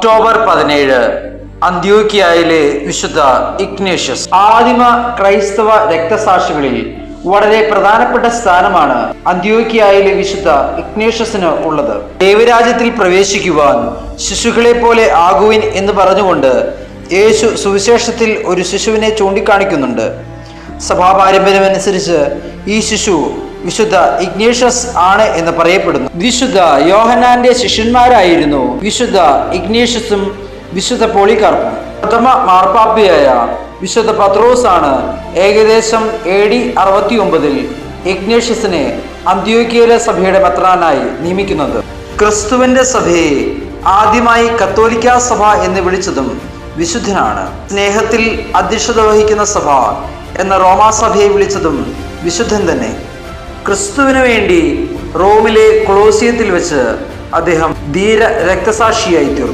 October 17 അന്ത്യോക്യയിലെ വിശുദ്ധ Ignatius. ആദിമ ക്രൈസ്തവ രക്തസാക്ഷികളിൽ വളരെ പ്രധാനപ്പെട്ട സ്ഥാനമാണ് അന്ത്യോക്യയിലെ വിശുദ്ധ ഇഗ്നേഷ്യസിന് ഉള്ളത്. ദൈവരാജ്യത്തിൽ പ്രവേശിക്കുവാൻ ശിശുക്കളെ പോലെ ആകുവിൻ എന്ന് പറഞ്ഞുകൊണ്ട് യേശു സുവിശേഷത്തിൽ ഒരു ശിശുവിനെ ചൂണ്ടിക്കാണിക്കുന്നുണ്ട്. സഭാപാരമ്പര്യമനുസരിച്ച് ഈ ശിശു വിശുദ്ധ ഇഗ്നേഷ്യസ് ആണ് എന്ന് പറയപ്പെടുന്നു. വിശുദ്ധ യോഹന്നാന്റെ ശിഷ്യന്മാരായിരുന്നു വിശുദ്ധ ഇഗ്നേഷ്യസും വിശുദ്ധ പോളികാർപ്പും. പ്രഥമ മാർപ്പാപ്പയായ വിശുദ്ധ പത്രോസ് ആണ് ഏകദേശം AD 69 ഇഗ്നേഷ്യസിനെ അന്ത്യോക്യയിലെ സഭയുടെ മെത്രാനായി നിയമിക്കുന്നത്. ക്രിസ്തുവിന്റെ സഭയെ ആദ്യമായി കത്തോലിക്ക സഭ എന്ന് വിളിച്ചതും വിശുദ്ധനാണ്. സ്നേഹത്തിൽ അധ്യക്ഷത വഹിക്കുന്ന സഭ എന്ന റോമാസഭയെ വിളിച്ചതും വിശുദ്ധൻ തന്നെ. ക്രിസ്തുവിന് വേണ്ടി റോമിലെ കൊളോസിയത്തിൽ വെച്ച് അദ്ദേഹം ധീര രക്തസാക്ഷിയായി തീർന്നു.